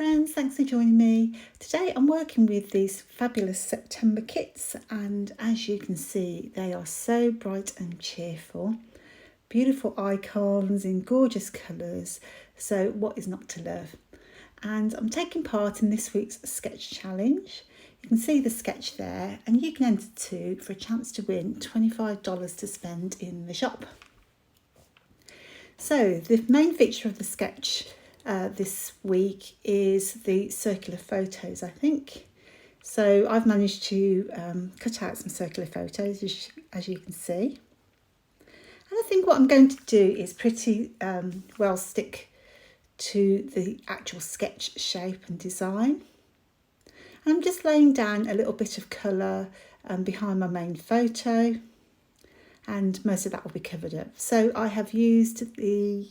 friends, thanks for joining me. Today I'm working with these fabulous September kits, and as you can see they are so bright and cheerful. Beautiful icons in gorgeous colours, so what is not to love? And I'm taking part in this week's sketch challenge. You can see the sketch there, and you can enter too for a chance to win $25 to spend in the shop. So the main feature of the sketch this week is the circular photos, I think. So I've managed to cut out some circular photos, as you can see. And I think what I'm going to do is pretty well stick to the actual sketch shape and design. And I'm just laying down a little bit of colour behind my main photo, and most of that will be covered up. So I have used the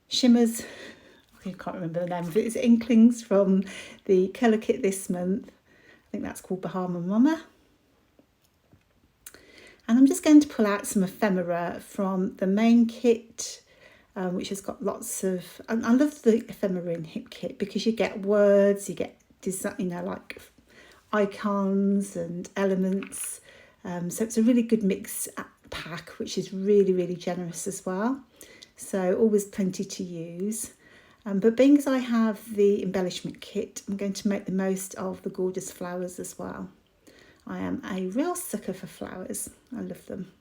shimmers, I can't remember the name of it, it's Inklings from the colour kit this month. I think that's called Bahama Mama. And I'm just going to pull out some ephemera from the main kit, which has got lots of, and I love the ephemera in Hip Kit because you get words, you get design, like icons and elements. So it's a really good mix pack, which is really, really generous as well. So always plenty to use. But being as I have the embellishment kit, I'm going to make the most of the gorgeous flowers as well. I am a real sucker for flowers. I love them.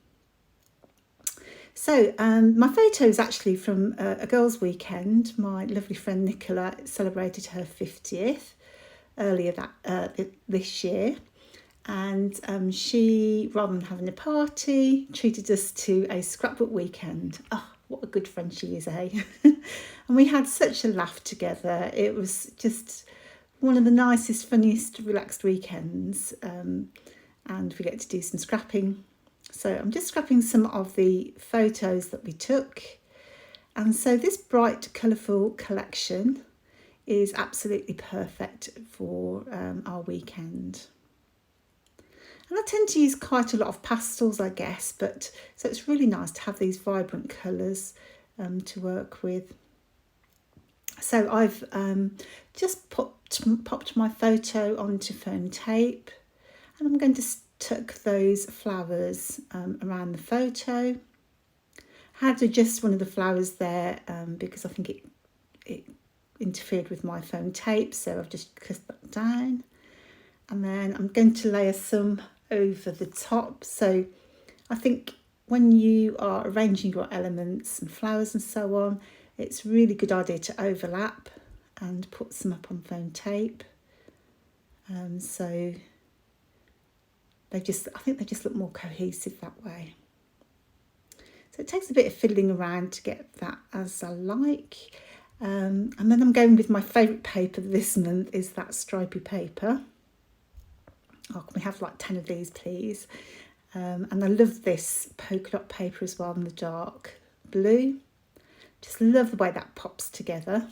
So my photo is actually from a girls' weekend. My lovely friend Nicola celebrated her 50th earlier this year. And she, rather than having a party, treated us to a scrapbook weekend. Oh, what a good friend she is, eh? And we had such a laugh together. It was just one of the nicest, funniest, relaxed weekends. And we get to do some scrapping. So I'm just scrapping some of the photos that we took. And so this bright, colourful collection is absolutely perfect for our weekend. And I tend to use quite a lot of pastels, I guess, but so it's really nice to have these vibrant colours to work with. So I've just popped my photo onto foam tape, and I'm going to tuck those flowers around the photo. I had to adjust one of the flowers there because I think it interfered with my foam tape, so I've just cut that down. And then I'm going to layer some over the top. So I think when you are arranging your elements and flowers and so on, it's a really good idea to overlap and put some up on foam tape. So I think they just look more cohesive that way. So it takes a bit of fiddling around to get that as I like. And then I'm going with my favourite paper this month is that stripy paper. Oh, can we have like 10 of these, please? And I love this polka dot paper as well in the dark blue. Just love the way that pops together.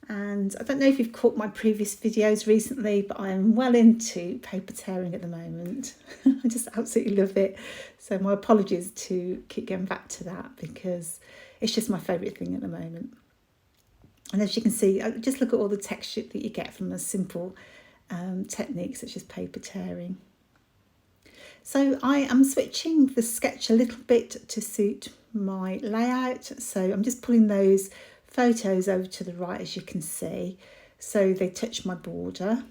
And I don't know if you've caught my previous videos recently, but I am well into paper tearing at the moment. I just absolutely love it. So my apologies to keep going back to that because it's just my favourite thing at the moment. And as you can see, just look at all the texture that you get from a simple technique such as paper tearing. So I am switching the sketch a little bit to suit my layout. So I'm just pulling those photos over to the right, as you can see, so they touch my border.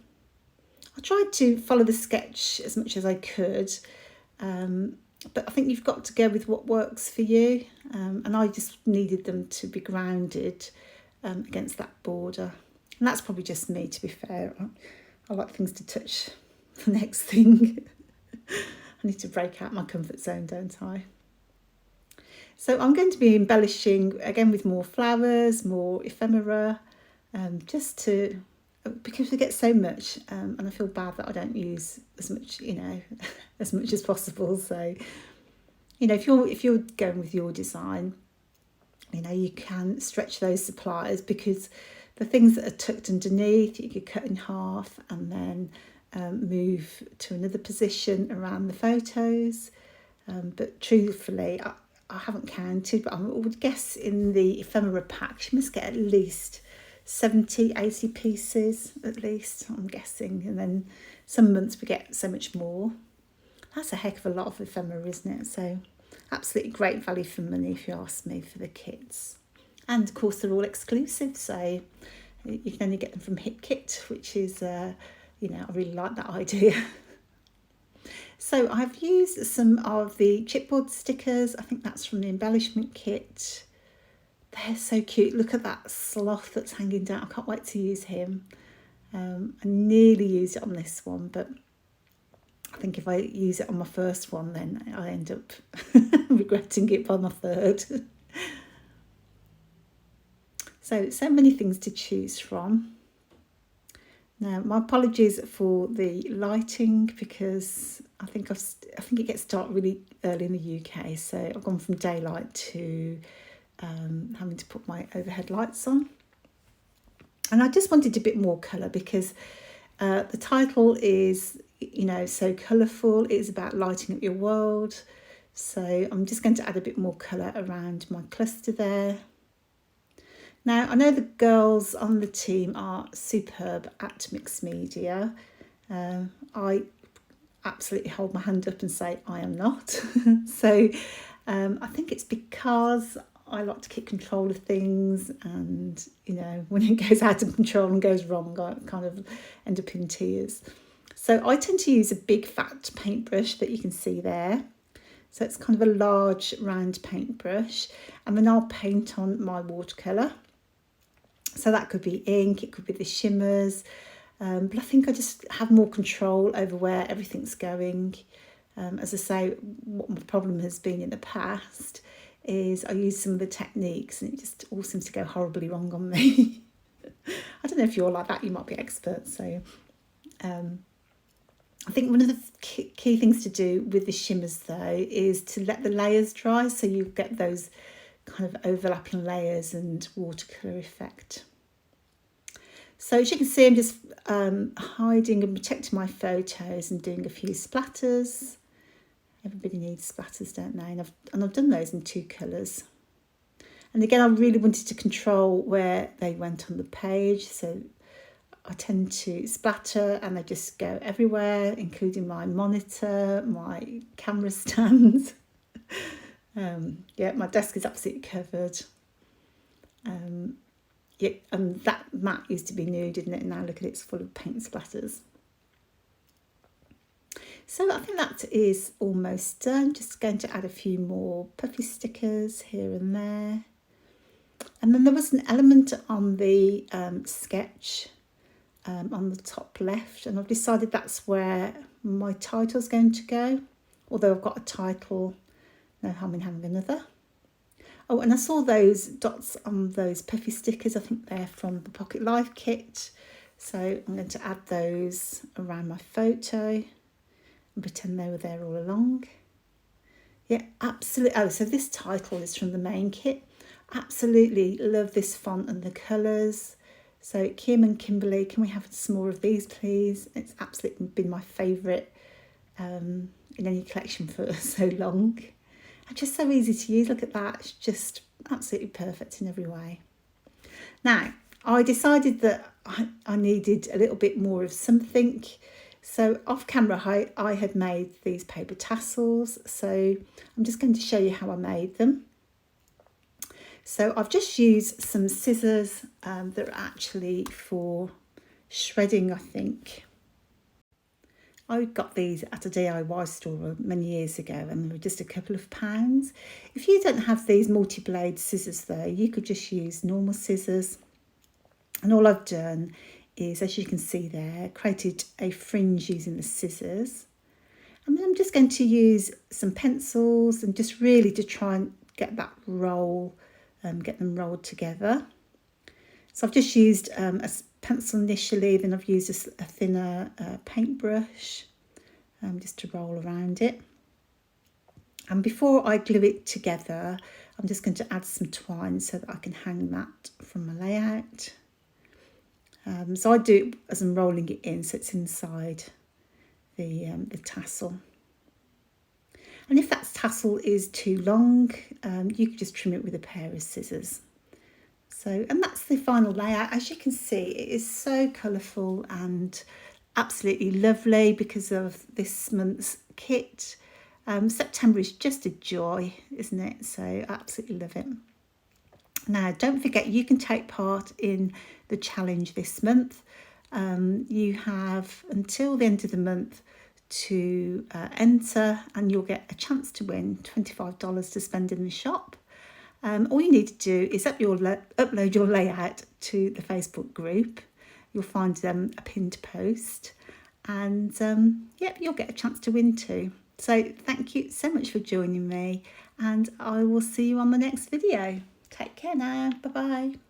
I tried to follow the sketch as much as I could, but I think you've got to go with what works for you, and I just needed them to be grounded against that border. And that's probably just me, to be fair. I like things to touch the next thing. I need to break out my comfort zone, don't I? So I'm going to be embellishing again with more flowers, more ephemera, because we get so much, and I feel bad that I don't use as much, as much as possible. So, if you're going with your design, you can stretch those supplies because the things that are tucked underneath, you could cut in half and then move to another position around the photos. But truthfully, I haven't counted, but I would guess in the ephemera pack, you must get at least 70, 80 pieces at least, I'm guessing. And then some months we get so much more. That's a heck of a lot of ephemera, isn't it? So absolutely great value for money if you ask me for the kits. And of course they're all exclusive, so you can only get them from Hip Kit, which is, I really like that idea. So I've used some of the chipboard stickers. I think that's from the embellishment kit. They're so cute. Look at that sloth that's hanging down. I can't wait to use him. I nearly used it on this one, but I think if I use it on my first one, then I end up regretting it by my third. So many things to choose from. Now, my apologies for the lighting because I think it gets dark really early in the UK. So I've gone from daylight to having to put my overhead lights on. And I just wanted a bit more colour because the title is, so colourful. It's about lighting up your world. So I'm just going to add a bit more colour around my cluster there. Now, I know the girls on the team are superb at mixed media. I absolutely hold my hand up and say I am not. So I think it's because I like to keep control of things, and when it goes out of control and goes wrong, I kind of end up in tears. So I tend to use a big fat paintbrush that you can see there. So it's kind of a large round paintbrush, and then I'll paint on my watercolour. So that could be ink, it could be the shimmers, but I think I just have more control over where everything's going. As I say, what my problem has been in the past is I use some of the techniques and it just all seems to go horribly wrong on me. I don't know if you're like that, you might be experts. So I think one of the key things to do with the shimmers though is to let the layers dry, so you get those kind of overlapping layers and watercolour effect. So as you can see, I'm just hiding and protecting my photos and doing a few splatters. Everybody needs splatters, don't they? And I've done those in 2 colours. And again, I really wanted to control where they went on the page, so I tend to splatter and they just go everywhere, including my monitor, my camera stand. My desk is absolutely covered. And that mat used to be new, didn't it? And now look at it, it's full of paint splatters. So I think that is almost done. Just going to add a few more puffy stickers here and there. And then there was an element on the sketch on the top left, and I've decided that's where my title's going to go. Although I've got a title, no harm in having another. Oh, and I saw those dots on those puffy stickers. I think they're from the Pocket Life kit. So I'm going to add those around my photo and pretend they were there all along. Yeah, absolutely. Oh, so this title is from the main kit. Absolutely love this font and the colours. So Kim and Kimberly, can we have some more of these, please? It's absolutely been my favourite in any collection for so long. And just so easy to use. Look at that. It's just absolutely perfect in every way. Now, I decided that I needed a little bit more of something. So off camera, I had made these paper tassels. So I'm just going to show you how I made them. So I've just used some scissors that are actually for shredding, I think. I got these at a DIY store many years ago and they were just a couple of pounds. If you don't have these multi-blade scissors though, you could just use normal scissors. And all I've done is, as you can see there, created a fringe using the scissors. And then I'm just going to use some pencils and just really to try and get that roll, get them rolled together. So I've just used a pencil initially, then I've used a thinner paintbrush just to roll around it. And before I glue it together, I'm just going to add some twine so that I can hang that from my layout. So I do it as I'm rolling it in, so it's inside the tassel. And if that tassel is too long, you could just trim it with a pair of scissors. So, and that's the final layout. As you can see, it is so colourful and absolutely lovely because of this month's kit. September is just a joy, isn't it? So I absolutely love it. Now, don't forget, you can take part in the challenge this month. You have until the end of the month to enter, and you'll get a chance to win $25 to spend in the shop. All you need to do is upload your layout to the Facebook group. You'll find a pinned post, and yep, you'll get a chance to win too. So thank you so much for joining me, and I will see you on the next video. Take care now. Bye bye.